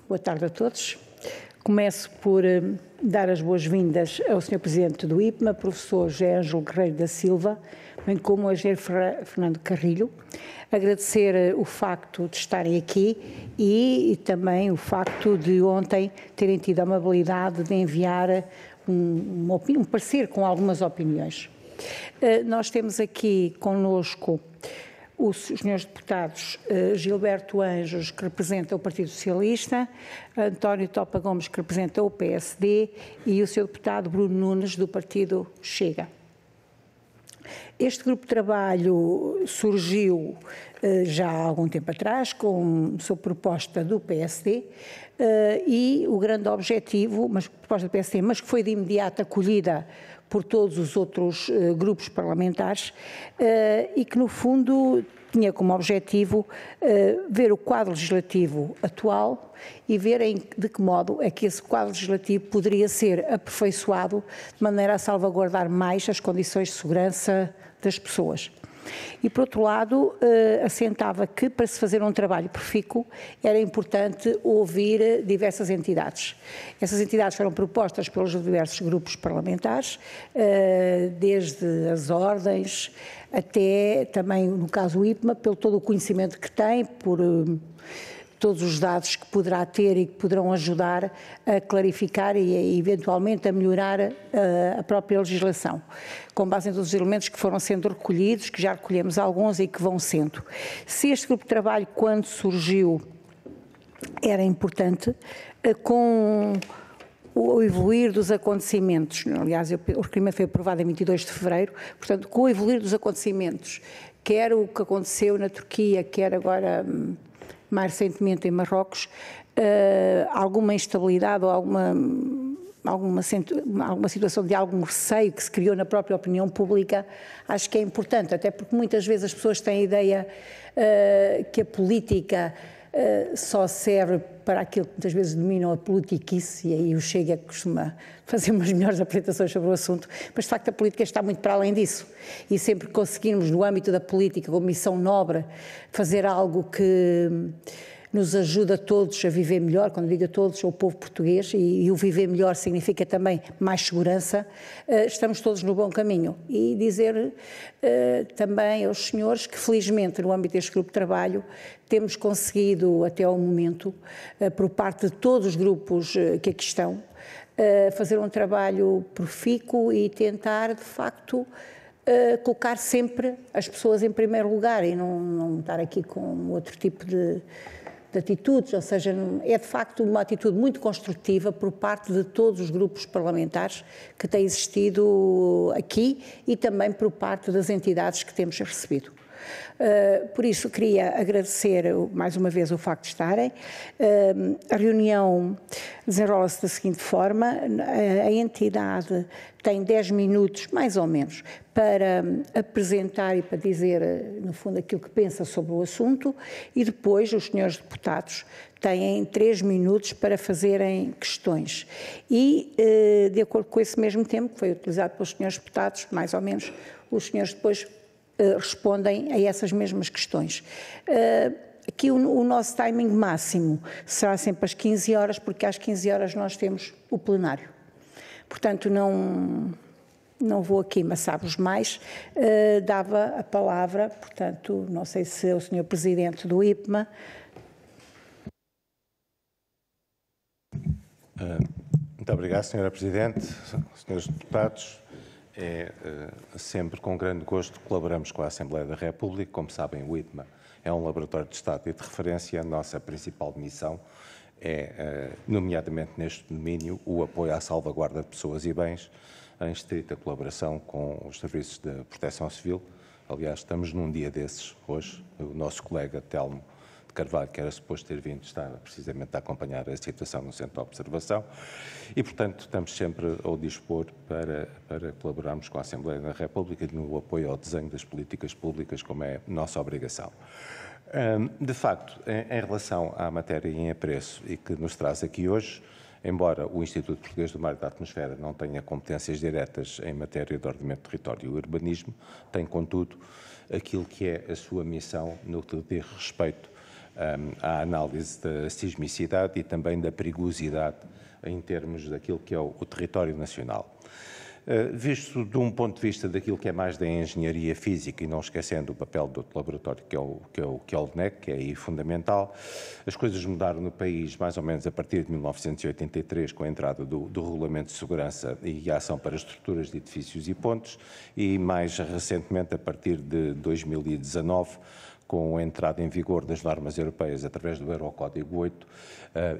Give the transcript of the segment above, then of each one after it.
Boa tarde a todos. Começo por dar as boas-vindas ao Sr. Presidente do IPMA, professor José Ângelo Guerreiro da Silva, bem como ao engenheiro Fernando Carrilho. Agradecer o facto de estarem aqui e também o facto de ontem terem tido a amabilidade de enviar um parecer com algumas opiniões. Nós temos aqui connosco os senhores deputados Gilberto Anjos, que representa o Partido Socialista, António Topa Gomes, que representa o PSD, e o Sr. deputado Bruno Nunes, do Partido Chega. Este grupo de trabalho surgiu já há algum tempo atrás, sob proposta do PSD, e o grande objetivo, proposta do PSD, mas que foi de imediato acolhida por todos os outros grupos parlamentares e que, no fundo, tinha como objetivo ver o quadro legislativo atual e ver de que modo é que esse quadro legislativo poderia ser aperfeiçoado de maneira a salvaguardar mais as condições de segurança das pessoas. E, por outro lado, assentava que, para se fazer um trabalho profícuo, era importante ouvir diversas entidades. Essas entidades foram propostas pelos diversos grupos parlamentares, desde as ordens até também, no caso o IPMA, pelo todo o conhecimento que tem, por todos os dados que poderá ter e que poderão ajudar a clarificar e eventualmente a melhorar a própria legislação, com base em todos os elementos que foram sendo recolhidos, que já recolhemos alguns e que vão sendo. Se este grupo de trabalho, quando surgiu, era importante, com o evoluir dos acontecimentos, aliás, o requerimento foi aprovado em 22 de fevereiro, portanto, com o evoluir dos acontecimentos, quer o que aconteceu na Turquia, quer agora mais recentemente em Marrocos, alguma instabilidade ou alguma situação de algum receio que se criou na própria opinião pública, acho que é importante, até porque muitas vezes as pessoas têm a ideia que a política só serve para aquilo que muitas vezes denominam a politiquice, e aí o Chega costuma fazer umas melhores apresentações sobre o assunto, mas de facto a política está muito para além disso, e sempre que conseguirmos no âmbito da política, como missão nobre, fazer algo que nos ajuda a todos a viver melhor, quando digo a todos, ao povo português, e o viver melhor significa também mais segurança, estamos todos no bom caminho. E dizer também aos senhores que, felizmente, no âmbito deste grupo de trabalho, temos conseguido, até ao momento, por parte de todos os grupos que aqui estão, fazer um trabalho profícuo e tentar, de facto, colocar sempre as pessoas em primeiro lugar e não estar aqui com outro tipo de atitudes, ou seja, é de facto uma atitude muito construtiva por parte de todos os grupos parlamentares que têm existido aqui e também por parte das entidades que temos recebido. Por isso, queria agradecer mais uma vez o facto de estarem. A reunião desenrola-se da seguinte forma: a entidade tem 10 minutos, mais ou menos, para apresentar e para dizer, no fundo, aquilo que pensa sobre o assunto, e depois os senhores deputados têm 3 minutos para fazerem questões. E, de acordo com esse mesmo tempo que foi utilizado pelos senhores deputados, mais ou menos, os senhores depois respondem a essas mesmas questões. Aqui o nosso timing máximo será sempre às 15 horas, porque às 15 horas nós temos o plenário. Portanto, não vou aqui amassar-vos mais, dava a palavra, portanto, não sei se é o Sr. Presidente do IPMA. Muito obrigado, Sra. Presidente, Srs. Deputados. É sempre com grande gosto que colaboramos com a Assembleia da República. Como sabem, o IPMA é um laboratório de Estado e de referência. A nossa principal missão é, nomeadamente neste domínio, o apoio à salvaguarda de pessoas e bens, em estrita colaboração com os serviços de proteção civil. Aliás, estamos num dia desses hoje. O nosso colega Telmo de Carvalho, que era suposto ter vindo, está precisamente a acompanhar a situação no centro de observação e, portanto, estamos sempre ao dispor para colaborarmos com a Assembleia da República no apoio ao desenho das políticas públicas, como é nossa obrigação. De facto, em relação à matéria em apreço e que nos traz aqui hoje, embora o Instituto Português do Mar e da Atmosfera não tenha competências diretas em matéria de ordenamento de território e urbanismo, tem, contudo, aquilo que é a sua missão no que diz respeito à análise da sismicidade e também da perigosidade em termos daquilo que é o território nacional. Visto de um ponto de vista daquilo que é mais da engenharia física e não esquecendo o papel do outro laboratório que é o LNEC, que é aí fundamental, as coisas mudaram no país mais ou menos a partir de 1983 com a entrada do Regulamento de Segurança e Ação para Estruturas de Edifícios e Pontes e mais recentemente a partir de 2019 com a entrada em vigor das normas europeias através do Eurocódigo 8,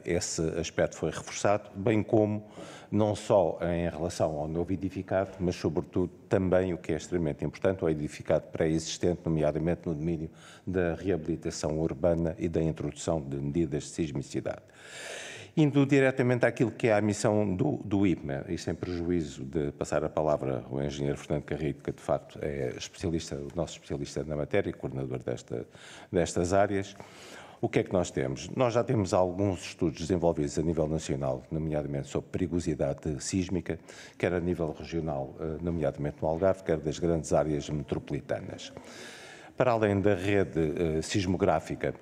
esse aspecto foi reforçado, bem como não só em relação ao novo edificado, mas sobretudo também, o que é extremamente importante, ao edificado pré-existente, nomeadamente no domínio da reabilitação urbana e da introdução de medidas de sismicidade. Indo diretamente àquilo que é a missão do IPMA, e sem prejuízo de passar a palavra ao engenheiro Fernando Carrilho, que de facto é o nosso especialista na matéria e coordenador destas áreas, o que é que nós temos? Nós já temos alguns estudos desenvolvidos a nível nacional, nomeadamente sobre perigosidade sísmica, quer a nível regional, nomeadamente no Algarve, quer das grandes áreas metropolitanas. Para além da rede sismográfica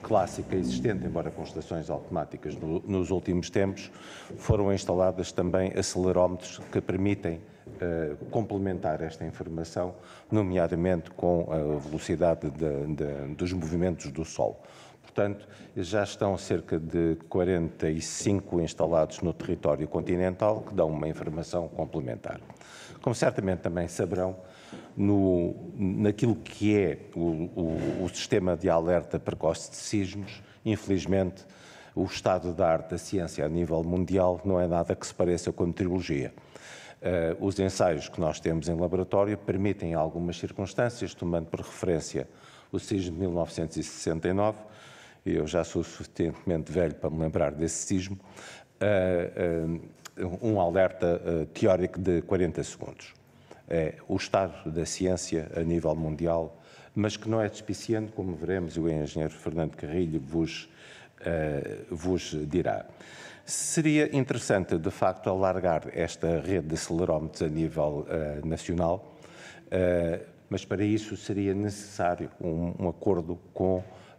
clássica existente, embora com estações automáticas nos últimos tempos, foram instaladas também acelerómetros que permitem complementar esta informação, nomeadamente com a velocidade dos movimentos do Sol. Portanto, já estão cerca de 45 instalados no território continental que dão uma informação complementar. Como certamente também saberão, naquilo que é o sistema de alerta precoce de sismos, infelizmente, o estado da arte da ciência a nível mundial não é nada que se pareça com a meteorologia. Os ensaios que nós temos em laboratório permitem, em algumas circunstâncias, tomando por referência o sismo de 1969, e eu já sou suficientemente velho para me lembrar desse sismo, um alerta teórico de 40 segundos. É o estado da ciência a nível mundial, mas que não é despiciente, como veremos, o engenheiro Fernando Carrilho vos dirá. Seria interessante, de facto, alargar esta rede de acelerómetros a nível nacional, mas para isso seria necessário um acordo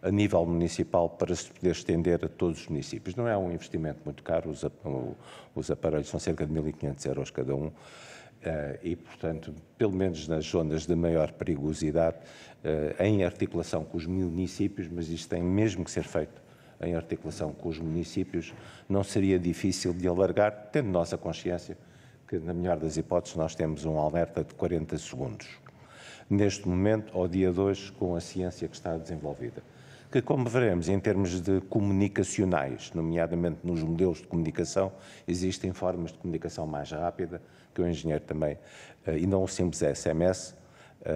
a nível municipal para se poder estender a todos os municípios. Não é um investimento muito caro, os aparelhos são cerca de 1.500 euros cada um, e, portanto, pelo menos nas zonas de maior perigosidade, em articulação com os municípios, mas isto tem mesmo que ser feito em articulação com os municípios, não seria difícil de alargar, tendo nossa consciência que, na melhor das hipóteses, nós temos um alerta de 40 segundos. Neste momento, ao dia de hoje, com a ciência que está desenvolvida, que, como veremos, em termos de comunicacionais, nomeadamente nos modelos de comunicação, existem formas de comunicação mais rápida, que o engenheiro também, e não o simples SMS,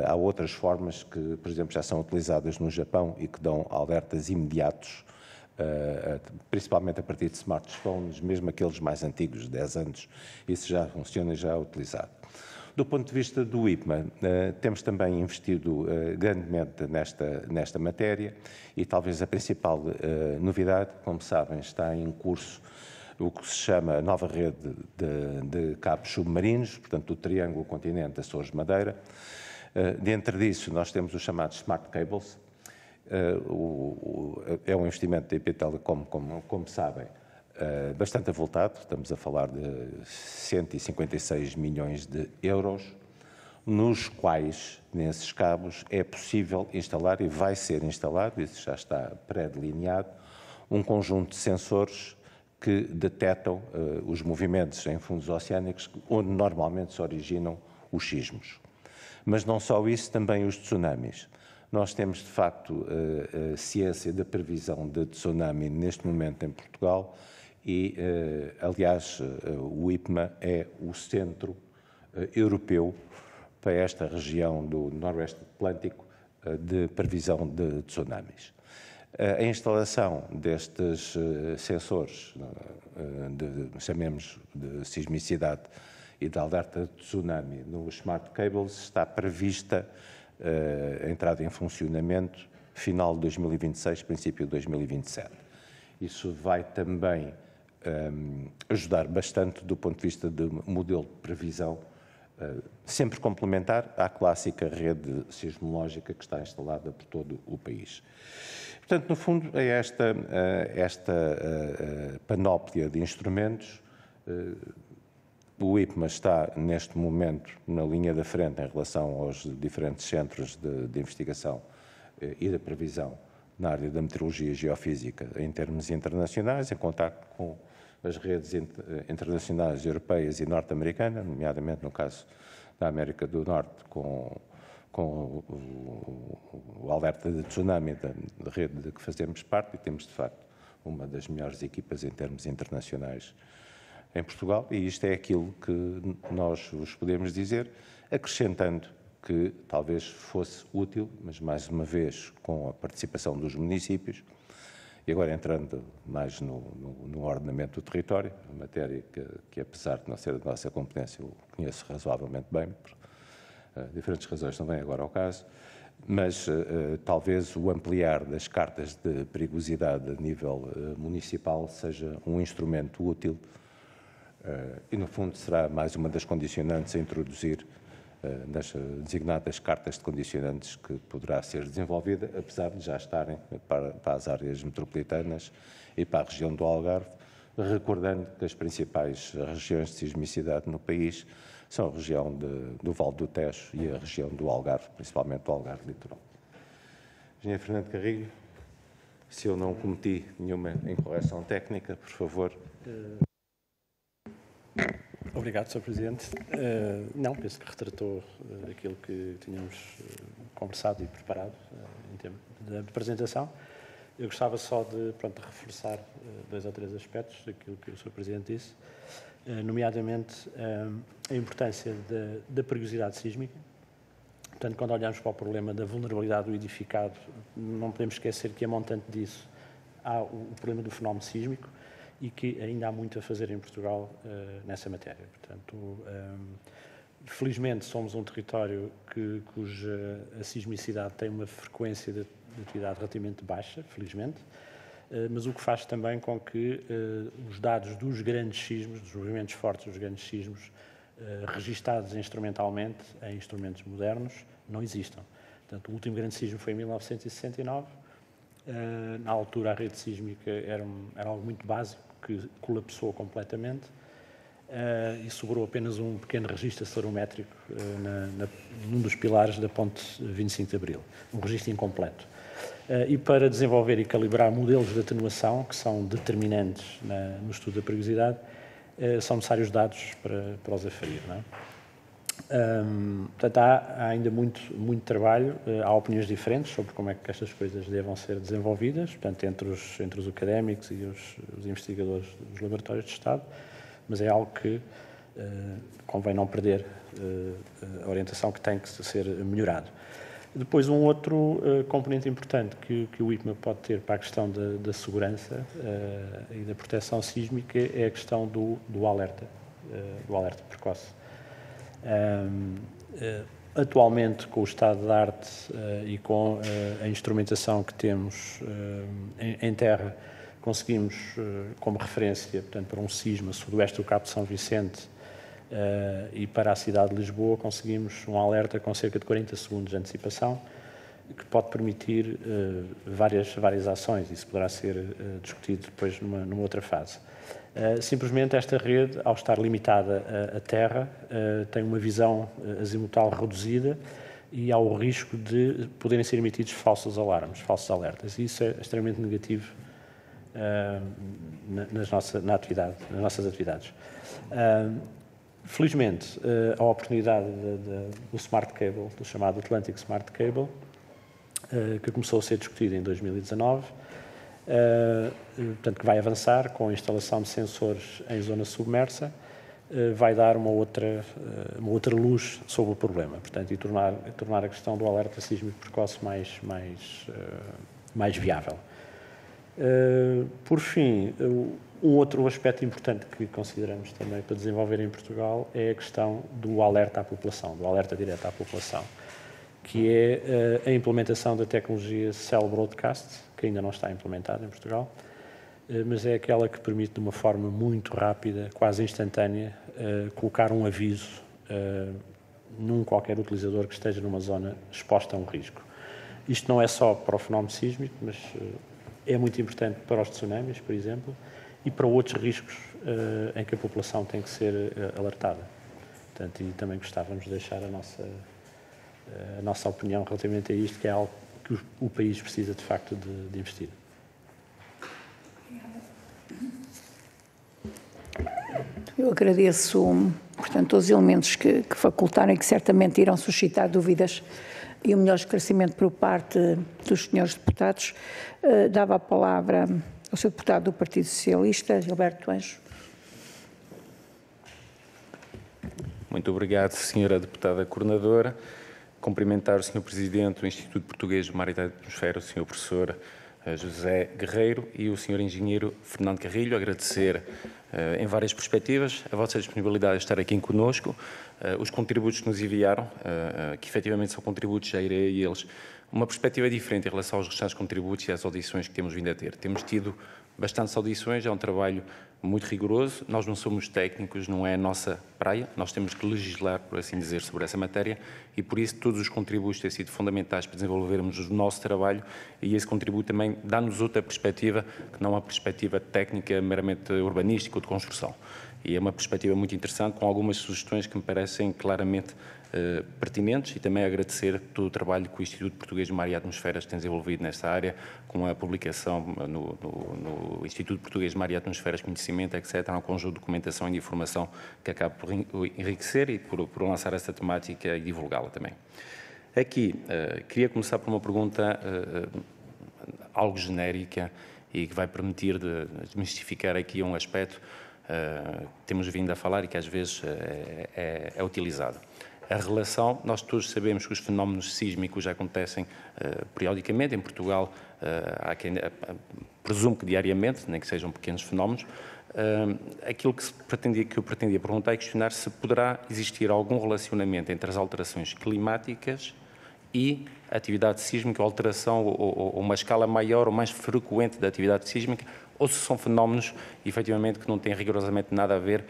há outras formas que, por exemplo, já são utilizadas no Japão e que dão alertas imediatos, principalmente a partir de smartphones, mesmo aqueles mais antigos, 10 anos, isso já funciona e já é utilizado. Do ponto de vista do IPMA, temos também investido grandemente nesta matéria e talvez a principal novidade, como sabem, está em curso o que se chama a nova rede de cabos submarinos, portanto, do Triângulo Continente, Açores, Madeira. Dentro disso, nós temos os chamados Smart Cables. É um investimento da IP Telecom, como sabem, bastante avultado, estamos a falar de 156 milhões de euros, nos quais, nesses cabos, é possível instalar, e vai ser instalado, isso já está pré-delineado, um conjunto de sensores que detectam os movimentos em fundos oceânicos, onde normalmente se originam os sismos. Mas não só isso, também os tsunamis. Nós temos, de facto, a ciência da previsão de tsunami neste momento em Portugal e, aliás, o IPMA é o centro europeu para esta região do Noroeste Atlântico de previsão de tsunamis. A instalação destes sensores, chamemos de sismicidade e de alerta de tsunami nos Smart Cables, está prevista a entrada em funcionamento final de 2026, princípio de 2027. Isso vai também ajudar bastante do ponto de vista de modelo de previsão, sempre complementar à clássica rede sismológica que está instalada por todo o país. Portanto, no fundo, é esta panóplia de instrumentos. O IPMA está, neste momento, na linha da frente em relação aos diferentes centros de investigação e de previsão na área da meteorologia e geofísica em termos internacionais, em contacto com as redes internacionais europeias e norte-americanas, nomeadamente no caso da América do Norte, com o alerta de tsunami da rede de que fazemos parte, e temos, de facto, uma das melhores equipas em termos internacionais em Portugal, e isto é aquilo que nós vos podemos dizer, acrescentando que talvez fosse útil, mas mais uma vez com a participação dos municípios, e agora entrando mais no ordenamento do território, uma matéria que apesar de não ser da nossa competência, eu conheço razoavelmente bem, por diferentes razões não vem agora ao caso, mas talvez o ampliar das cartas de perigosidade a nível municipal seja um instrumento útil e, no fundo, será mais uma das condicionantes a introduzir nas designadas cartas de condicionantes que poderá ser desenvolvida, apesar de já estarem para as áreas metropolitanas e para a região do Algarve, recordando que as principais regiões de sismicidade no país são a região do Vale do Tejo e a região do Algarve, principalmente do Algarve Litoral. Engenheiro Fernando Carrilho, se eu não cometi nenhuma incorreção técnica, por favor. Obrigado, Sr. Presidente. Não, penso que retratou aquilo que tínhamos conversado e preparado em termos de apresentação. Eu gostava só de reforçar dois ou três aspectos daquilo que o Sr. Presidente disse, nomeadamente a importância da perigosidade sísmica. Portanto, quando olhamos para o problema da vulnerabilidade do edificado, não podemos esquecer que, a montante disso, há o problema do fenómeno sísmico e que ainda há muito a fazer em Portugal nessa matéria. Portanto, felizmente somos um território cuja a sismicidade tem uma frequência de atividade relativamente baixa, felizmente, mas o que faz também com que os dados dos grandes sismos, dos movimentos fortes dos grandes sismos, registados instrumentalmente em instrumentos modernos, não existam. Portanto, o último grande sismo foi em 1969. Na altura, a rede sísmica era algo muito básico, que colapsou completamente e sobrou apenas um pequeno registro acelerométrico num dos pilares da ponte 25 de Abril, um registro incompleto. E para desenvolver e calibrar modelos de atenuação, que são determinantes no estudo da perigosidade, são necessários dados para os aferir. Não é? Portanto, há ainda muito trabalho, há opiniões diferentes sobre como é que estas coisas devam ser desenvolvidas, portanto, entre os académicos e os investigadores dos laboratórios de Estado, mas é algo que convém não perder a orientação que tem que ser melhorado. Depois, um outro componente importante que o IPMA pode ter para a questão da segurança e da proteção sísmica é a questão do alerta precoce. Atualmente, com o estado de arte e com a instrumentação que temos em terra, conseguimos, como referência, portanto, para um sismo sudoeste do Cabo de São Vicente e para a cidade de Lisboa, conseguimos um alerta com cerca de 40 segundos de antecipação, que pode permitir várias ações. Isso poderá ser discutido depois numa outra fase. Simplesmente esta rede, ao estar limitada à terra, tem uma visão azimutal reduzida e há o risco de poderem ser emitidos falsos alertas. E isso é extremamente negativo nas nossas atividades. Felizmente, a oportunidade do Smart Cable, do chamado Atlantic Smart Cable, que começou a ser discutido em 2019, portanto, que vai avançar com a instalação de sensores em zona submersa, vai dar uma outra luz sobre o problema, portanto, e tornar a questão do alerta sísmico precoce mais viável. Por fim, um outro aspecto importante que consideramos também para desenvolver em Portugal é a questão do alerta à população, do alerta direto à população, que é a implementação da tecnologia Cell Broadcast, que ainda não está implementada em Portugal, mas é aquela que permite, de uma forma muito rápida, quase instantânea, colocar um aviso num qualquer utilizador que esteja numa zona exposta a um risco. Isto não é só para o fenómeno sísmico, mas é muito importante para os tsunamis, por exemplo, e para outros riscos em que a população tem que ser alertada. Portanto, e também gostávamos de deixar a nossa opinião relativamente a isto, que é algo que o país precisa, de facto, de investir. Eu agradeço, portanto, todos os elementos que facultaram e que certamente irão suscitar dúvidas e o melhor esclarecimento por parte dos senhores deputados. Dava a palavra ao Sr. Deputado do Partido Socialista, Gilberto Anjo. Muito obrigado, Sra. Deputada Coordenadora. Cumprimentar o Sr. Presidente do Instituto Português de Mar e da Atmosfera, o Sr. Professor José Guerreiro e o Sr. Engenheiro Fernando Carrilho. Agradecer em várias perspectivas a vossa disponibilidade de estar aqui conosco, os contributos que nos enviaram, que efetivamente são contributos, já irei a eles, uma perspectiva diferente em relação aos restantes contributos e às audições que temos vindo a ter. Temos tido bastantes audições, é um trabalho muito rigoroso, nós não somos técnicos, não é a nossa praia, nós temos que legislar, por assim dizer, sobre essa matéria e por isso todos os contributos têm sido fundamentais para desenvolvermos o nosso trabalho e esse contributo também dá-nos outra perspectiva, que não é uma perspectiva técnica meramente urbanística ou de construção. E é uma perspectiva muito interessante, com algumas sugestões que me parecem claramente pertinentes e também agradecer todo o trabalho que o Instituto Português de Mar e Atmosferas tem desenvolvido nesta área, com a publicação no Instituto Português de Mar e Atmosferas, Conhecimento, etc., um conjunto de documentação e de informação que acaba por enriquecer e por lançar essa temática e divulgá-la também. Aqui, queria começar por uma pergunta algo genérica e que vai permitir de desmistificar aqui um aspecto que temos vindo a falar e que às vezes é utilizado. A relação, nós todos sabemos que os fenómenos sísmicos já acontecem periodicamente em Portugal, há quem presume que diariamente, nem que sejam pequenos fenómenos. Aquilo que eu pretendia perguntar e questionar se poderá existir algum relacionamento entre as alterações climáticas e a atividade sísmica, ou alteração ou uma escala maior ou mais frequente da atividade sísmica, ou se são fenómenos, efetivamente, que não têm rigorosamente nada a ver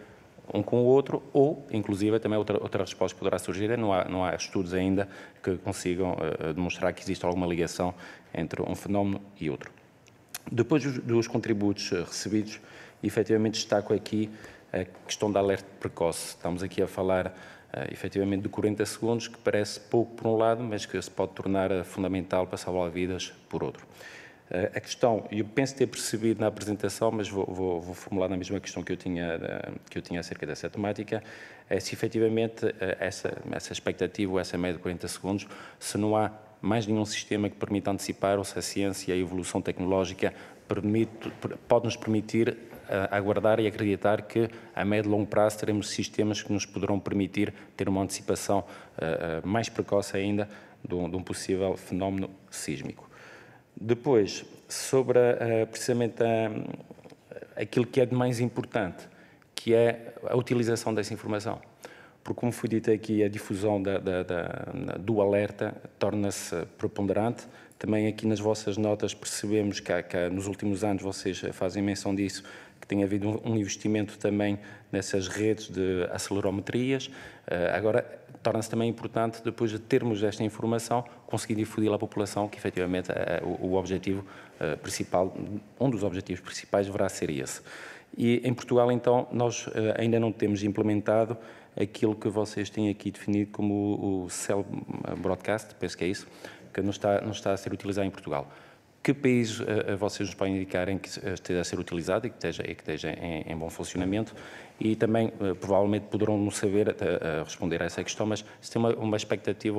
um com o outro, ou, inclusive, também outra resposta poderá surgir, não há estudos ainda que consigam demonstrar que existe alguma ligação entre um fenómeno e outro. Depois dos contributos recebidos, efetivamente destaco aqui a questão da alerta precoce. Estamos aqui a falar, efetivamente, de 40 segundos, que parece pouco por um lado, mas que se pode tornar fundamental para salvar vidas por outro. A questão, eu penso ter percebido na apresentação, mas vou formular na mesma questão que eu tinha acerca dessa temática, é se efetivamente essa expectativa, ou essa média de 40 segundos, se não há mais nenhum sistema que permita antecipar, ou se a ciência e a evolução tecnológica pode nos permitir aguardar e acreditar que a médio e longo prazo teremos sistemas que nos poderão permitir ter uma antecipação mais precoce ainda de um possível fenómeno sísmico. Depois, sobre precisamente aquilo que é de mais importante, que é a utilização dessa informação. Porque, como foi dito aqui, a difusão do alerta torna-se preponderante. Também aqui nas vossas notas percebemos que nos últimos anos vocês fazem menção disso, que tem havido um investimento também nessas redes de acelerometrias. Agora, torna-se também importante, depois de termos esta informação, conseguir difundi-la à população, que efetivamente o objetivo principal, um dos objetivos principais deverá ser esse. E em Portugal, então, nós ainda não temos implementado aquilo que vocês têm aqui definido como o Cell Broadcast, penso que é isso, que não está a ser utilizado em Portugal. Que países vocês nos podem indicar em que esteja a ser utilizado e que esteja em bom funcionamento? E também, provavelmente, poderão não saber responder a essa questão, mas se tem uma expectativa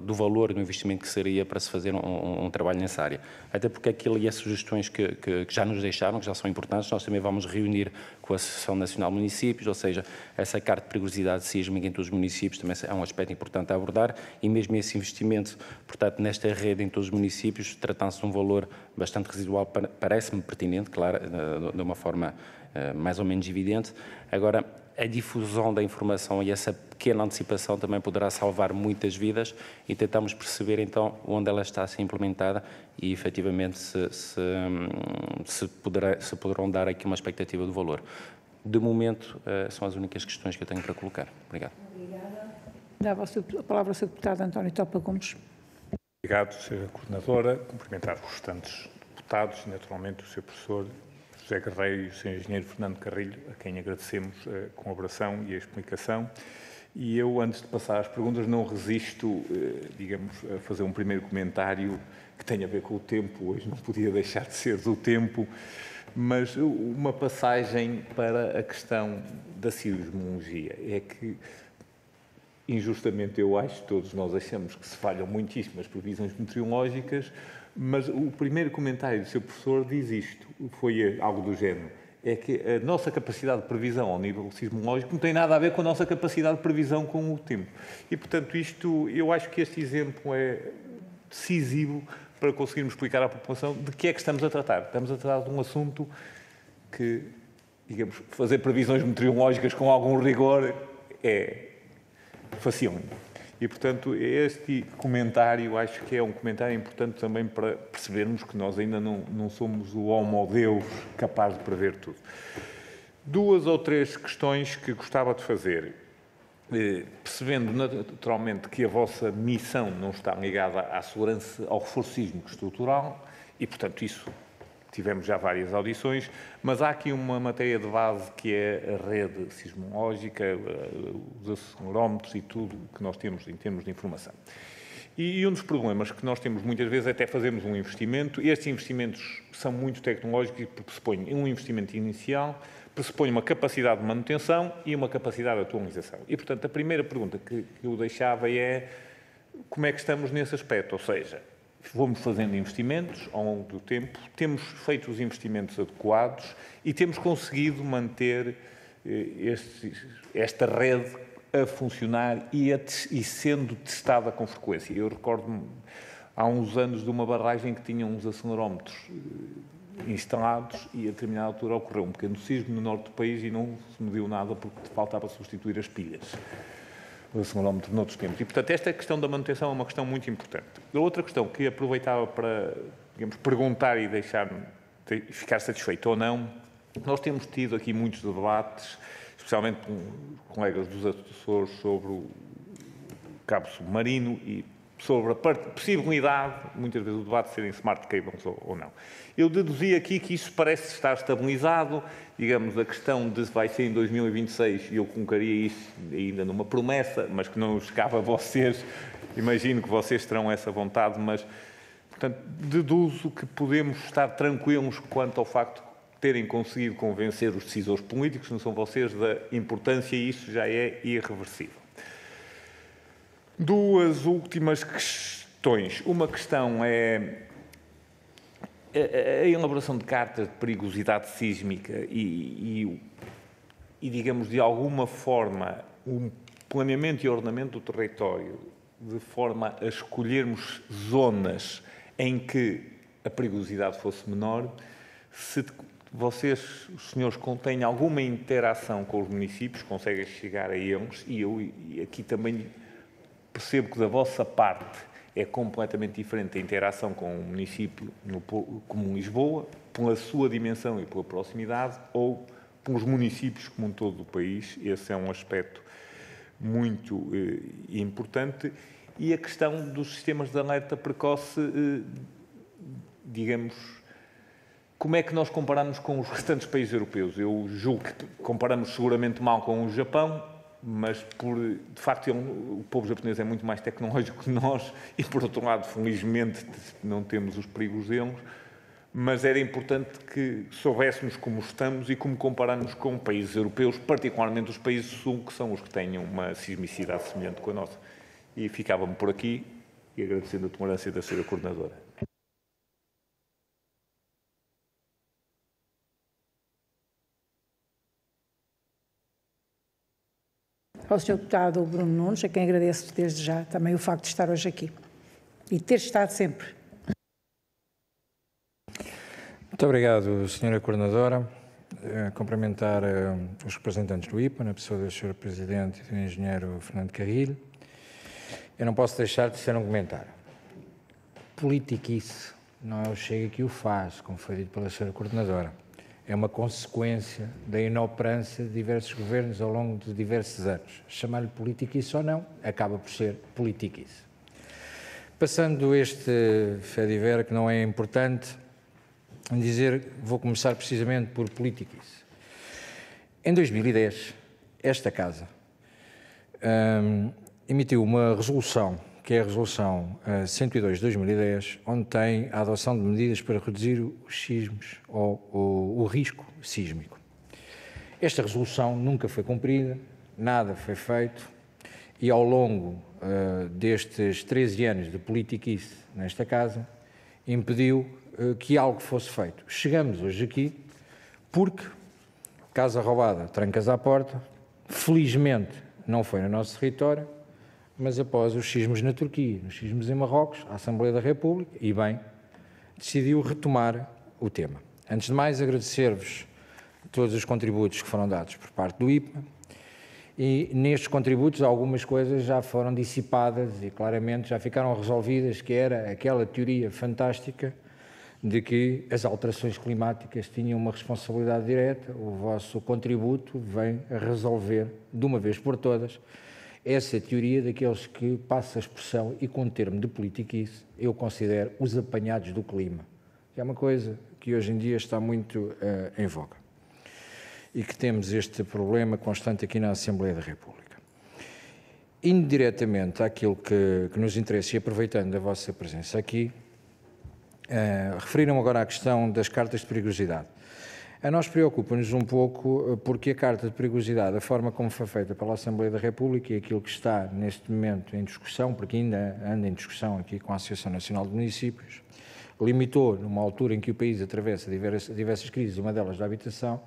do valor do investimento que seria para se fazer um trabalho nessa área. Até porque aquilo e as sugestões que já nos deixaram, que já são importantes, nós também vamos reunir com a Associação Nacional de Municípios, ou seja, essa carta de perigosidade sísmica em todos os municípios também é um aspecto importante a abordar e mesmo esse investimento, portanto, nesta rede em todos os municípios, tratando-se de um valor bastante residual, parece-me pertinente, claro, de uma forma mais ou menos evidente. Agora, a difusão da informação e essa pequena antecipação também poderá salvar muitas vidas e tentamos perceber, então, onde ela está a ser implementada e, efetivamente, se poderão dar aqui uma expectativa do valor. De momento, são as únicas questões que eu tenho para colocar. Obrigado. Obrigada. Dava a palavra ao Sr. Deputado António Topa Gomes. Obrigado, Sra. Coordenadora. Cumprimentar os restantes deputados e, naturalmente, o Sr. Professor José Guerreiro e o Sr. Engenheiro Fernando Carrilho, a quem agradecemos a colaboração e a explicação. E eu, antes de passar às perguntas, não resisto, digamos, a fazer um primeiro comentário que tem a ver com o tempo. Hoje não podia deixar de ser do tempo, mas uma passagem para a questão da sismologia. É que, injustamente, eu acho, todos nós achamos que se falham muitíssimo as previsões meteorológicas, mas o primeiro comentário do Sr. Professor diz isto, foi algo do género. É que a nossa capacidade de previsão ao nível sismológico não tem nada a ver com a nossa capacidade de previsão com o tempo. E, portanto, eu acho que este exemplo é decisivo para conseguirmos explicar à população de que é que estamos a tratar. Estamos a tratar de um assunto que, digamos, fazer previsões meteorológicas com algum rigor é facilmente. E, portanto, este comentário acho que é um comentário importante também para percebermos que nós ainda não somos o homo-deus capaz de prever tudo. 2 ou 3 questões que gostava de fazer. Percebendo naturalmente que a vossa missão não está ligada à segurança, ao reforço sísmico estrutural e, portanto, isso tivemos já várias audições, mas há aqui uma matéria de base que é a rede sismológica, os acelerómetros e tudo que nós temos em termos de informação. E um dos problemas que nós temos muitas vezes é até fazermos um investimento, e estes investimentos são muito tecnológicos e pressupõem um investimento inicial, pressupõe uma capacidade de manutenção e uma capacidade de atualização. E, portanto, a primeira pergunta que eu deixava é como é que estamos nesse aspecto, ou seja, vamos fazendo investimentos ao longo do tempo, temos feito os investimentos adequados e temos conseguido manter esta rede a funcionar e sendo testada com frequência. Eu recordo-me há uns anos de uma barragem que tinha uns acelerómetros instalados e a determinada altura ocorreu um pequeno sismo no norte do país e não se mediu nada porque faltava substituir as pilhas. O acelerómetro noutros tempos. E, portanto, esta questão da manutenção é uma questão muito importante. A outra questão que aproveitava para, digamos, perguntar e deixar-me ficar satisfeito ou não, nós temos tido aqui muitos debates, especialmente com colegas dos assessores, sobre o cabo submarino e sobre a possibilidade, muitas vezes, o debate de serem smart cables ou não. Eu deduzi aqui que isso parece estar estabilizado, digamos, a questão de se vai ser em 2026, e eu colocaria isso ainda numa promessa, mas que não escapa a vocês, imagino que vocês terão essa vontade, mas, portanto, deduzo que podemos estar tranquilos quanto ao facto de terem conseguido convencer os decisores políticos, não são vocês, da importância e isso já é irreversível. 2 últimas questões. Uma questão é a elaboração de cartas de perigosidade sísmica e, digamos, de alguma forma, um planeamento e ordenamento do território de forma a escolhermos zonas em que a perigosidade fosse menor, se vocês, os senhores, têm alguma interação com os municípios, conseguem chegar a eles, e eu aqui também percebo que da vossa parte é completamente diferente a interação com o município como Lisboa, pela sua dimensão e pela proximidade, ou pelos municípios como um todo do país. Esse é um aspecto muito importante. E a questão dos sistemas de alerta precoce, digamos, como é que nós comparamos com os restantes países europeus? Eu julgo que comparamos seguramente mal com o Japão, mas, de facto, o povo japonês é muito mais tecnológico que nós e, por outro lado, felizmente, não temos os perigos deles, mas era importante que soubéssemos como estamos e como comparamos com países europeus, particularmente os países do Sul, que são os que têm uma sismicidade semelhante com a nossa. E ficava-me por aqui e agradecendo a tolerância da Sra. Coordenadora. Ao Sr. Deputado Bruno Nunes, a quem agradeço desde já também o facto de estar hoje aqui e de ter estado sempre. Muito obrigado, Sra. Coordenadora. Cumprimentar os representantes do IPMA, na pessoa do Sr. Presidente e do Engenheiro Fernando Carrilho. Eu não posso deixar de ser um comentário. Politiquice não é o Chega que o faz, como foi dito pela Sra. Coordenadora. É uma consequência da inoperância de diversos governos ao longo de diversos anos. Chamar-lhe politiquice ou não, acaba por ser politiquice. Passando este fediver, que não é importante, vou começar precisamente por politiquice. Em 2010, esta Casa emitiu uma resolução, que é a Resolução 102 de 2010, onde tem a adoção de medidas para reduzir os sismos ou o risco sísmico. Esta resolução nunca foi cumprida, nada foi feito e ao longo destes 13 anos de politiquice nesta Casa, impediu que algo fosse feito. Chegamos hoje aqui porque, casa roubada, trancas à porta, felizmente não foi no nosso território, mas após os sismos na Turquia, os sismos em Marrocos, a Assembleia da República, e bem, decidiu retomar o tema. Antes de mais, agradecer-vos todos os contributos que foram dados por parte do IPMA, e nestes contributos algumas coisas já foram dissipadas e claramente já ficaram resolvidas, que era aquela teoria fantástica de que as alterações climáticas tinham uma responsabilidade direta. O vosso contributo vem a resolver, de uma vez por todas, essa teoria daqueles que, passa a expressão e com o termo de politiquice, eu considero os apanhados do clima, que é uma coisa que hoje em dia está muito em voga e que temos este problema constante aqui na Assembleia da República. Indiretamente àquilo que nos interessa, e aproveitando a vossa presença aqui, referiram agora à questão das cartas de perigosidade. A nós preocupa-nos um pouco porque a carta de perigosidade, a forma como foi feita pela Assembleia da República e aquilo que está neste momento em discussão, porque ainda anda em discussão aqui com a Associação Nacional de Municípios, limitou, numa altura em que o país atravessa diversas crises, uma delas da habitação,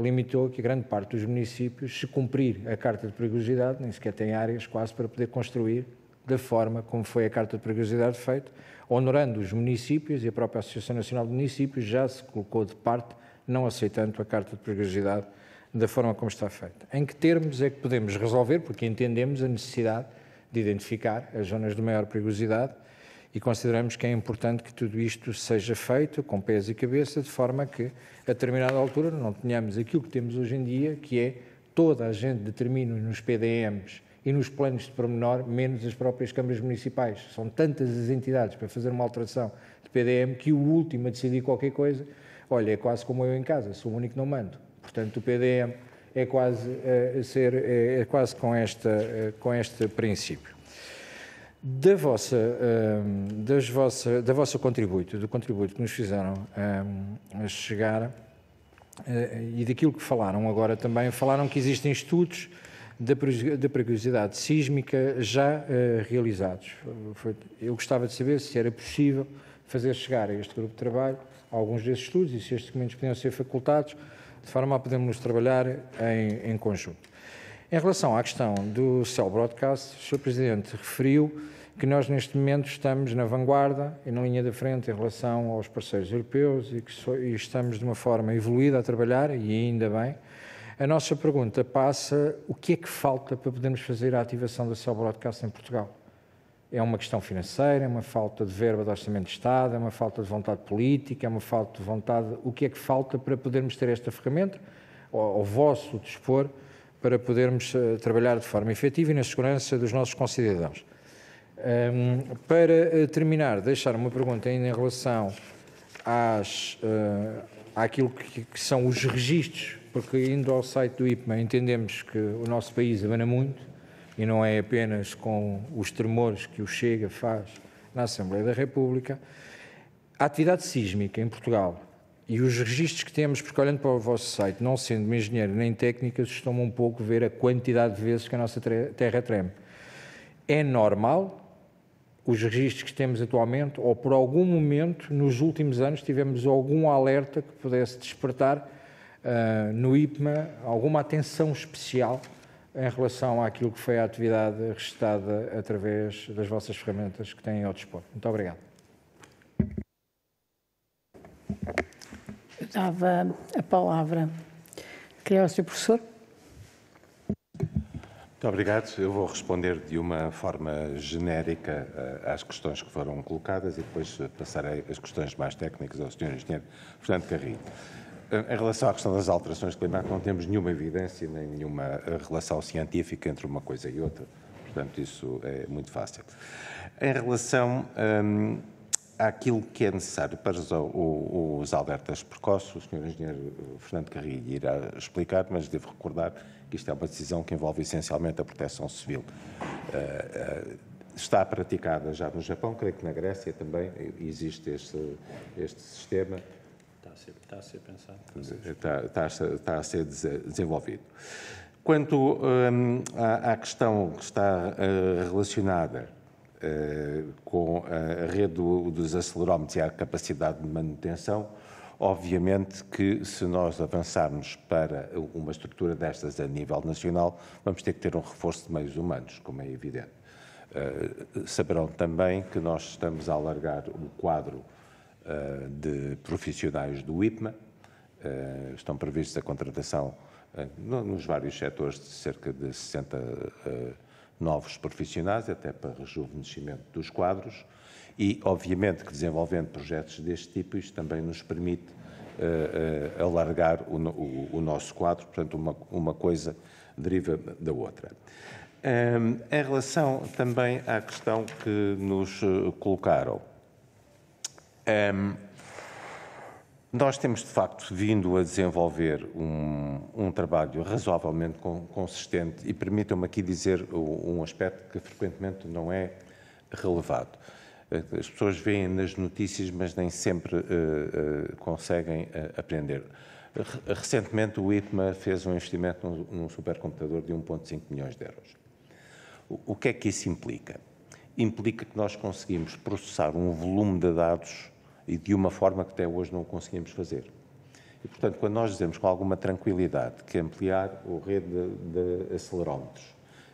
limitou que a grande parte dos municípios, se cumprir a carta de perigosidade, nem sequer tem áreas quase para poder construir da forma como foi a carta de perigosidade feita, honorando os municípios, e a própria Associação Nacional de Municípios já se colocou de parte, não aceitando a carta de perigosidade da forma como está feita. Em que termos é que podemos resolver, porque entendemos a necessidade de identificar as zonas de maior perigosidade e consideramos que é importante que tudo isto seja feito com pés e cabeça, de forma que, a determinada altura, não tenhamos aquilo que temos hoje em dia, que é toda a gente determina nos PDMs e nos planos de pormenor, menos as próprias câmaras municipais. São tantas as entidades para fazer uma alteração de PDM que o último a decidir qualquer coisa, olha, é quase como eu em casa, sou o único que não mando. Portanto, o PDM é quase com este princípio. Do vosso contributo, do contributo que nos fizeram chegar e daquilo que falaram agora também, falaram que existem estudos da perigosidade sísmica já realizados. Eu gostava de saber se era possível fazer chegar a este grupo de trabalho alguns desses estudos e se estes documentos podiam ser facultados, de forma a podermos trabalhar em conjunto. Em relação à questão do Cell Broadcast, o Sr. Presidente referiu que nós neste momento estamos na vanguarda e na linha da frente em relação aos parceiros europeus e que estamos de uma forma evoluída a trabalhar, e ainda bem. A nossa pergunta passa: o que é que falta para podermos fazer a ativação da Cell Broadcast em Portugal? É uma questão financeira, é uma falta de verba de orçamento de Estado, é uma falta de vontade política, é uma falta de vontade... O que é que falta para podermos ter esta ferramenta, ao vosso dispor, para podermos trabalhar de forma efetiva e na segurança dos nossos concidadãos? Para terminar, deixar uma pergunta ainda em relação àquilo que são os registros, porque indo ao site do IPMA entendemos que o nosso país abana muito, e não é apenas com os tremores que o Chega faz na Assembleia da República. A atividade sísmica em Portugal e os registros que temos, porque olhando para o vosso site, não sendo engenheiro nem técnico, assustou-me um pouco ver a quantidade de vezes que a nossa terra treme. É normal os registros que temos atualmente, ou por algum momento, nos últimos anos, tivemos algum alerta que pudesse despertar no IPMA alguma atenção especial em relação àquilo que foi a atividade registada através das vossas ferramentas que têm ao dispor? Muito obrigado. Eu dava a palavra. Queria o Sr. Professor. Muito obrigado. Eu vou responder de uma forma genérica às questões que foram colocadas e depois passarei as questões mais técnicas ao Sr. Engenheiro Fernando Carrilho. Em relação à questão das alterações climáticas, não temos nenhuma evidência nem nenhuma relação científica entre uma coisa e outra. portanto isso é muito fácil. Em relação àquilo que é necessário para os alertas precoces, o Sr. Engenheiro Fernando Carrilho irá explicar, mas devo recordar que isto é uma decisão que envolve essencialmente a proteção civil. Está praticada já no Japão, creio que na Grécia também existe este sistema. Está a ser pensado. Está a ser desenvolvido. Quanto à questão que está relacionada com a rede dos acelerómetros e a capacidade de manutenção, obviamente que se nós avançarmos para uma estrutura destas a nível nacional, vamos ter que ter um reforço de meios humanos, como é evidente. Saberão também que nós estamos a alargar o quadro de profissionais do IPMA, estão previstos a contratação nos vários setores de cerca de 60 novos profissionais, até para rejuvenescimento dos quadros, e obviamente que desenvolvendo projetos deste tipo, isto também nos permite alargar o nosso quadro, portanto uma coisa deriva da outra. Em relação também à questão que nos colocaram, nós temos, de facto, vindo a desenvolver um trabalho razoavelmente consistente e permitam-me aqui dizer um aspecto que frequentemente não é relevado. As pessoas veem nas notícias, mas nem sempre conseguem aprender. Recentemente, o IPMA fez um investimento num supercomputador de 1,5 milhões de euros. O que é que isso implica? Implica que nós conseguimos processar um volume de dados e de uma forma que até hoje não conseguimos fazer. E, portanto, quando nós dizemos com alguma tranquilidade que ampliar a rede de acelerómetros,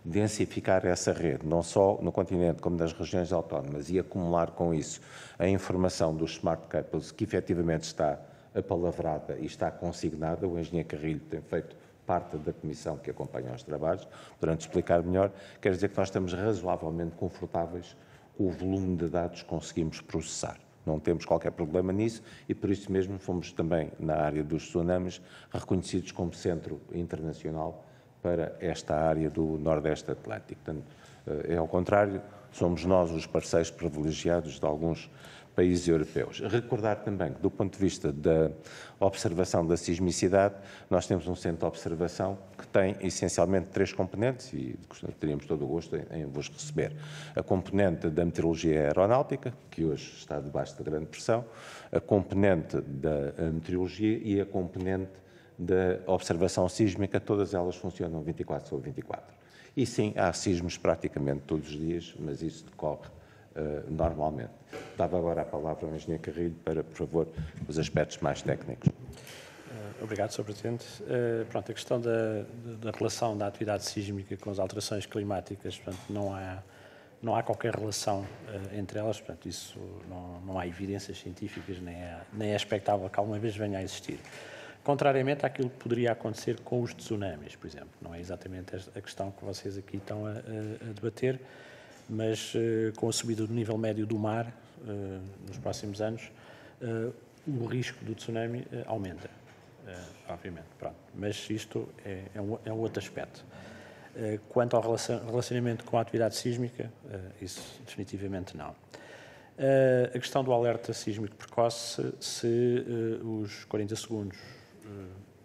densificar essa rede, não só no continente como nas regiões autónomas, e acumular com isso a informação dos smart couples, que efetivamente está apalavrada e está consignada, o engenheiro Carrilho tem feito parte da comissão que acompanha os trabalhos, durante explicar melhor, quer dizer que nós estamos razoavelmente confortáveis com o volume de dados que conseguimos processar. Não temos qualquer problema nisso e, por isso mesmo, fomos também, na área dos tsunamis, reconhecidos como centro internacional para esta área do Nordeste Atlântico. Portanto, é ao contrário, somos nós os parceiros privilegiados de alguns países europeus. Recordar também que, do ponto de vista da observação da sismicidade, nós temos um centro de observação que tem essencialmente 3 componentes e teríamos todo o gosto em vos receber. A componente da meteorologia aeronáutica, que hoje está debaixo de grande pressão, a componente da meteorologia e a componente da observação sísmica, todas elas funcionam 24 sobre 24. E sim, há sismos praticamente todos os dias, mas isso decorre normalmente. Dava agora a palavra ao engenheiro Carrilho para, por favor, os aspectos mais técnicos. Obrigado, Sr. Presidente. Pronto, a questão da relação da atividade sísmica com as alterações climáticas, portanto, não há qualquer relação entre elas, portanto, isso não há evidências científicas, nem é expectável que alguma vez venha a existir. Contrariamente àquilo que poderia acontecer com os tsunamis, por exemplo. Não é exatamente a questão que vocês aqui estão a debater, mas com a subida do nível médio do mar nos próximos anos, o risco do tsunami aumenta, obviamente. Pronto. Mas isto é um outro aspecto. Quanto ao relacionamento com a atividade sísmica, isso definitivamente não. A questão do alerta sísmico precoce, se os 40 segundos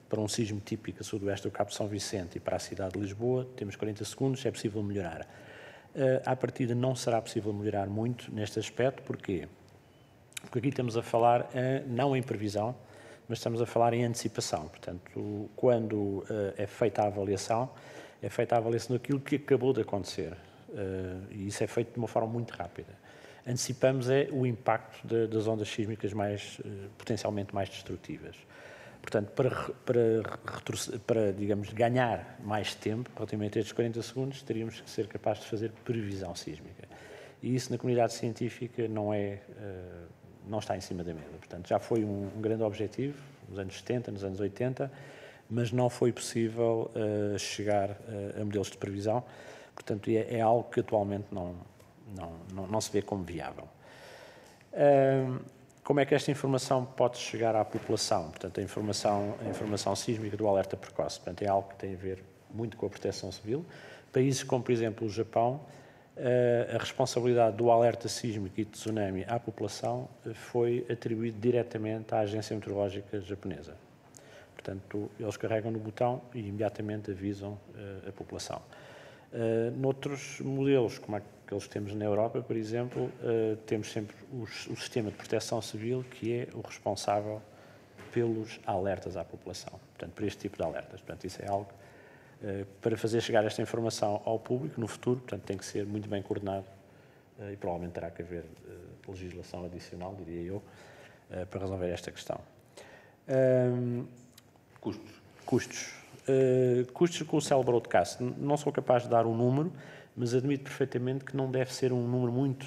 para um sismo típico a sudoeste do Cabo de São Vicente e para a cidade de Lisboa, temos 40 segundos, é possível melhorar. À partida não será possível melhorar muito neste aspecto, porquê? Porque aqui estamos a falar não em previsão, mas estamos a falar em antecipação. Portanto, quando é feita a avaliação daquilo que acabou de acontecer. E isso é feito de uma forma muito rápida. Antecipamos o impacto das ondas sísmicas potencialmente mais destrutivas. Portanto, para, digamos, ganhar mais tempo, relativamente a estes 40 segundos, teríamos que ser capazes de fazer previsão sísmica. E isso, na comunidade científica, não está em cima da mesa. Portanto, já foi um grande objetivo, nos anos 70, nos anos 80, mas não foi possível chegar a modelos de previsão. Portanto, é algo que atualmente não se vê como viável. Como é que esta informação pode chegar à população? Portanto, a informação sísmica do alerta precoce. Portanto, é algo que tem a ver muito com a proteção civil. Países como, por exemplo, o Japão, a responsabilidade do alerta sísmico e de tsunami à população foi atribuída diretamente à Agência Meteorológica Japonesa. Portanto, eles carregam no botão e imediatamente avisam a população. Noutros modelos, como aqueles que temos na Europa, por exemplo, temos sempre o sistema de proteção civil, que é o responsável pelos alertas à população, portanto, por este tipo de alertas. Portanto, isso é algo para fazer chegar esta informação ao público no futuro, portanto, tem que ser muito bem coordenado e provavelmente terá que haver legislação adicional, diria eu, para resolver esta questão. Custos. Custos com o Cell Broadcast. Não sou capaz de dar um número, mas admito perfeitamente que não deve ser um número muito...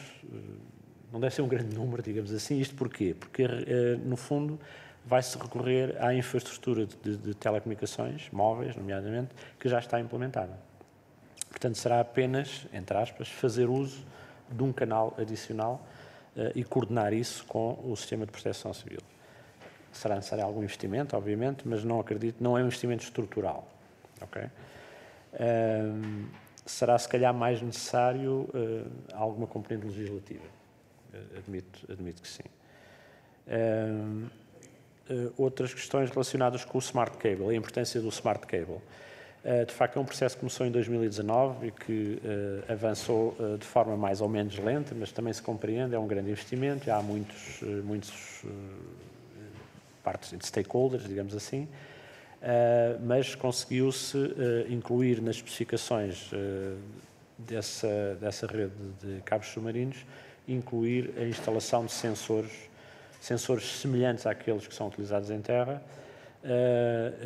não deve ser um grande número, digamos assim. Isto porquê? Porque, no fundo, vai-se recorrer à infraestrutura de telecomunicações, móveis, nomeadamente, que já está implementada. Portanto, será apenas, entre aspas, fazer uso de um canal adicional e coordenar isso com o sistema de proteção civil. Será necessário algum investimento, obviamente, mas não acredito, não é um investimento estrutural. Okay? Será, se calhar, mais necessário alguma componente legislativa. Admito que sim. Outras questões relacionadas com o Smart Cable, a importância do Smart Cable. De facto, é um processo que começou em 2019 e que avançou de forma mais ou menos lenta, mas também se compreende, é um grande investimento, já há muitos partes de stakeholders, digamos assim, mas conseguiu-se incluir nas especificações dessa rede de cabos submarinos, incluir a instalação de sensores semelhantes àqueles que são utilizados em terra.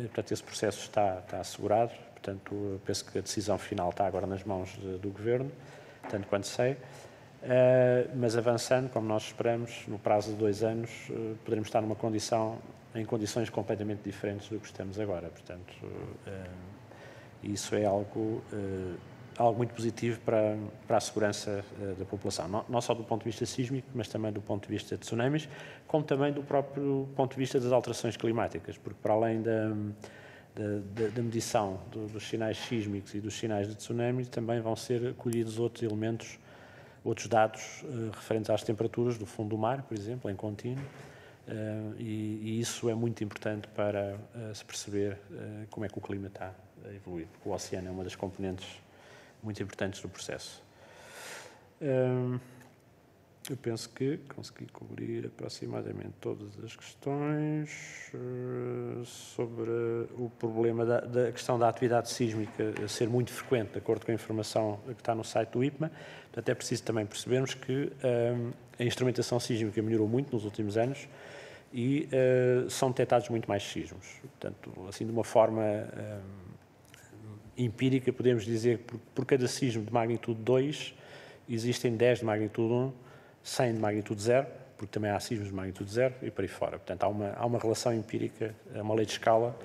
Portanto, esse processo está assegurado, portanto, eu penso que a decisão final está agora nas mãos do Governo, tanto quanto sei, mas avançando, como nós esperamos, no prazo de 2 anos, poderemos estar em condições completamente diferentes do que estamos agora. Portanto, isso é algo muito positivo para a segurança da população, não só do ponto de vista sísmico, mas também do ponto de vista de tsunamis, como também do próprio ponto de vista das alterações climáticas, porque para além da medição dos sinais sísmicos e dos sinais de tsunami, também vão ser colhidos outros elementos, outros dados referentes às temperaturas do fundo do mar, por exemplo, em contínuo, e isso é muito importante para se perceber como é que o clima está a evoluir, porque o oceano é uma das componentes muito importantes do processo. Eu penso que consegui cobrir aproximadamente todas as questões sobre o problema da questão da atividade sísmica ser muito frequente, de acordo com a informação que está no site do IPMA. Portanto, é preciso também percebermos que a instrumentação sísmica melhorou muito nos últimos anos e são detectados muito mais sismos. Portanto, assim, de uma forma empírica, podemos dizer que por cada sismo de magnitude 2, existem 10 de magnitude 1, 100 de magnitude 0, porque também há sismos de magnitude 0 e por aí fora. Portanto, há uma relação empírica, uma lei de escala.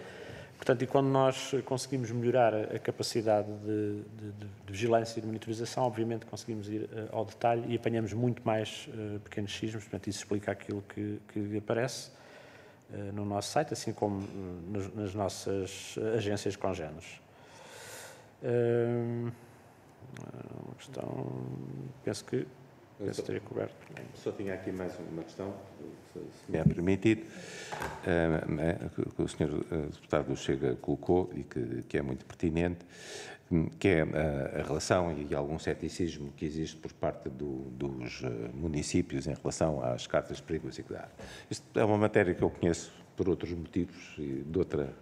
Portanto, e quando nós conseguimos melhorar a capacidade de vigilância e de monitorização, obviamente conseguimos ir ao detalhe e apanhamos muito mais pequenos sismos. Portanto, isso explica aquilo que aparece no nosso site, assim como nas nossas agências congêneres. Uma questão, penso que teria coberto. Só tinha aqui mais uma questão, se me é permitido, que o Sr. Deputado Chega colocou e que é muito pertinente, que é a relação e algum ceticismo que existe por parte dos municípios em relação às cartas de perigosidade. Isto é uma matéria que eu conheço por outros motivos e de outra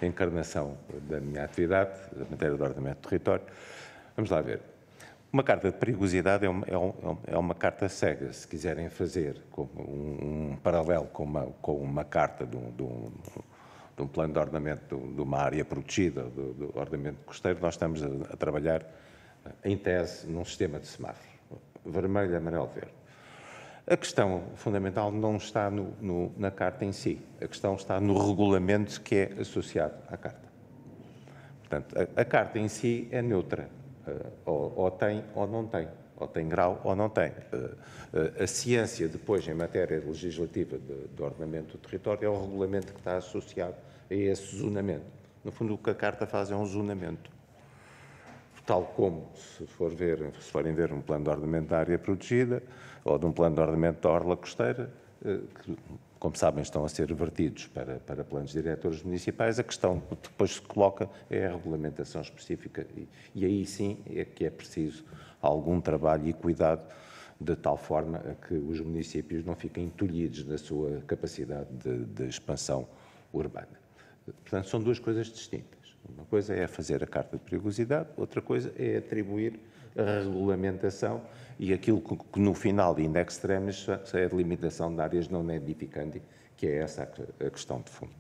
encarnação da minha atividade, da matéria do ordenamento do território. Vamos lá ver. Uma carta de perigosidade é uma carta cega, se quiserem fazer um paralelo com uma carta de um plano de ordenamento de uma área protegida, do ordenamento costeiro. Nós estamos a trabalhar, em tese, num sistema de semáforo, vermelho, amarelo, verde. A questão fundamental não está na carta em si, a questão está no regulamento que é associado à carta. Portanto, a carta em si é neutra, ou tem ou não tem, ou tem grau ou não tem. A ciência, depois, em matéria legislativa de ordenamento do território, é o regulamento que está associado a esse zonamento. No fundo, o que a carta faz é um zonamento. tal como se forem ver um plano de ordenamento da área protegida ou de um plano de ordenamento da orla costeira, que, como sabem, estão a ser revertidos para planos diretores municipais, a questão que depois se coloca é a regulamentação específica e aí sim é que é preciso algum trabalho e cuidado de tal forma a que os municípios não fiquem tolhidos na sua capacidade de expansão urbana. Portanto, são duas coisas distintas. Uma coisa é fazer a carta de perigosidade, outra coisa é atribuir a regulamentação e aquilo que no final, in extremis, é a delimitação de áreas não edificandi, que é essa a questão de fundo.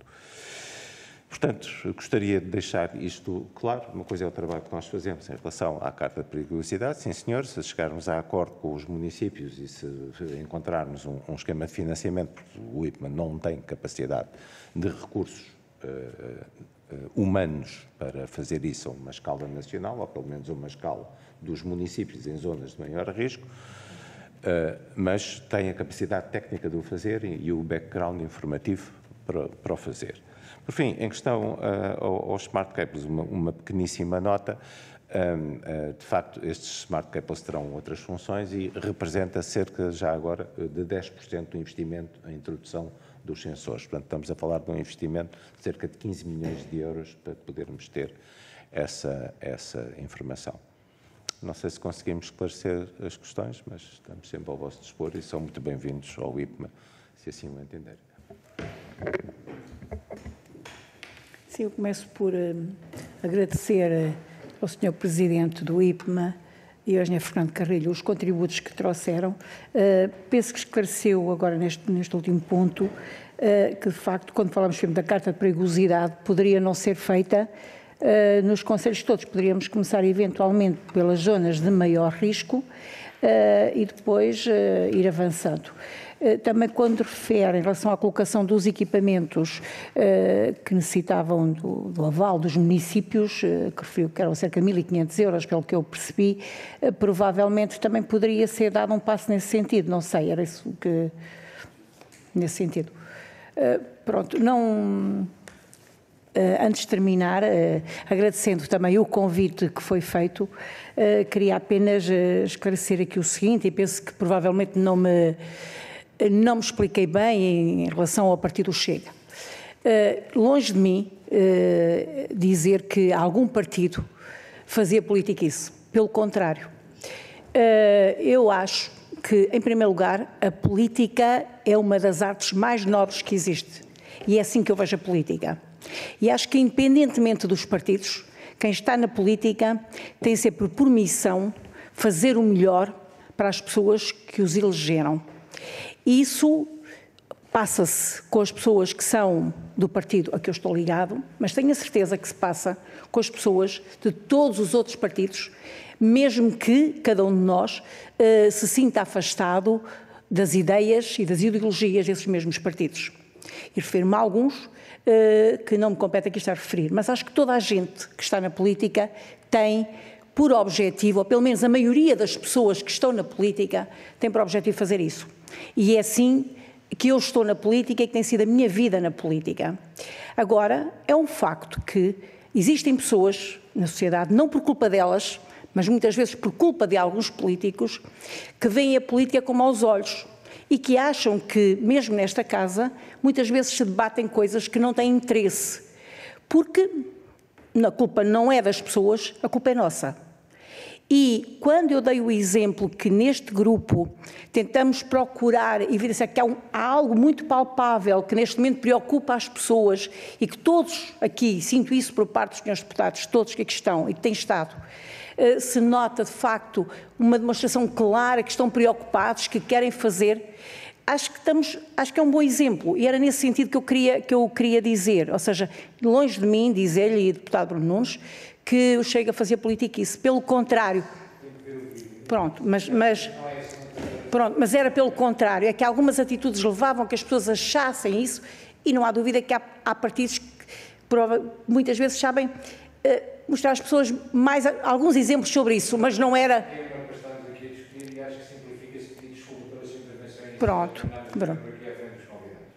Portanto, gostaria de deixar isto claro. Uma coisa é o trabalho que nós fazemos em relação à carta de perigosidade. Sim, senhor, se chegarmos a acordo com os municípios e se encontrarmos um esquema de financiamento, porque o IPMA não tem capacidade de recursos humanos para fazer isso a uma escala nacional, ou pelo menos a uma escala dos municípios em zonas de maior risco, mas tem a capacidade técnica de o fazer e o background informativo para o fazer. Por fim, em questão aos smart cables, uma pequeníssima nota. De facto, estes smart cables terão outras funções e representa cerca, já agora, de 10% do investimento em introdução dos sensores. Portanto, estamos a falar de um investimento de cerca de 15 milhões de euros para podermos ter essa informação. Não sei se conseguimos esclarecer as questões, mas estamos sempre ao vosso dispor e são muito bem-vindos ao IPMA, se assim o entenderem. Sim, eu começo por agradecer ao Sr. Presidente do IPMA e ao Engenheiro Fernando Carrilho os contributos que trouxeram. Penso que esclareceu agora neste último ponto que, de facto, quando falamos sempre da Carta de Perigosidade, poderia não ser feita nos concelhos todos. Poderíamos começar, eventualmente, pelas zonas de maior risco e depois ir avançando. Também quando refere em relação à colocação dos equipamentos que necessitavam do aval dos municípios, que referiu que eram cerca de 1.500 euros, pelo que eu percebi, provavelmente também poderia ser dado um passo nesse sentido, não sei, era isso que... nesse sentido. Pronto, não... Antes de terminar, agradecendo também o convite que foi feito, queria apenas esclarecer aqui o seguinte, e penso que provavelmente não me expliquei bem em relação ao partido Chega. Longe de mim dizer que algum partido fazia politiquice. Pelo contrário. Eu acho que, em primeiro lugar, a política é uma das artes mais nobres que existe. E é assim que eu vejo a política. E acho que, independentemente dos partidos, quem está na política tem sempre por missão fazer o melhor para as pessoas que os elegeram. Isso passa-se com as pessoas que são do partido a que eu estou ligado, mas tenho a certeza que se passa com as pessoas de todos os outros partidos, mesmo que cada um de nós se sinta afastado das ideias e das ideologias desses mesmos partidos. E refiro-me a alguns que não me compete aqui estar a referir, mas acho que toda a gente que está na política tem por objetivo, ou pelo menos a maioria das pessoas que estão na política, tem por objetivo fazer isso. E é assim que eu estou na política e que tem sido a minha vida na política. Agora, é um facto que existem pessoas na sociedade, não por culpa delas, mas muitas vezes por culpa de alguns políticos, que veem a política com maus olhos e que acham que, mesmo nesta casa, muitas vezes se debatem coisas que não têm interesse, porque a culpa não é das pessoas, a culpa é nossa. E quando eu dei o exemplo que neste grupo tentamos procurar evidenciar que há algo muito palpável que neste momento preocupa as pessoas e que todos aqui, sinto isso por parte dos senhores deputados, todos que aqui estão e que têm estado, se nota de facto uma demonstração clara que estão preocupados, que querem fazer, acho que é um bom exemplo e era nesse sentido que eu queria dizer, ou seja, longe de mim dizer-lhe, deputado Bruno Nunes, que o Chega fazia politiquice, pelo contrário. Pronto, mas era pelo contrário, é que algumas atitudes levavam a que as pessoas achassem isso e não há dúvida que há partidos que muitas vezes sabem mostrar às pessoas alguns exemplos sobre isso, mas não era... É uma questão aqui a discutir e acho que simplifica-se pedir desculpa pelas intervenções. Pronto.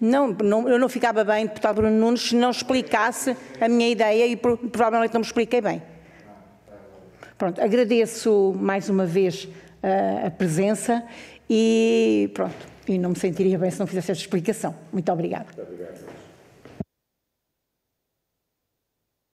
Não, eu não ficava bem, deputado Bruno Nunes, se não explicasse a minha ideia e provavelmente não me expliquei bem. Pronto, agradeço mais uma vez a presença e pronto, e não me sentiria bem se não fizesse esta explicação. Muito obrigada. Muito obrigado.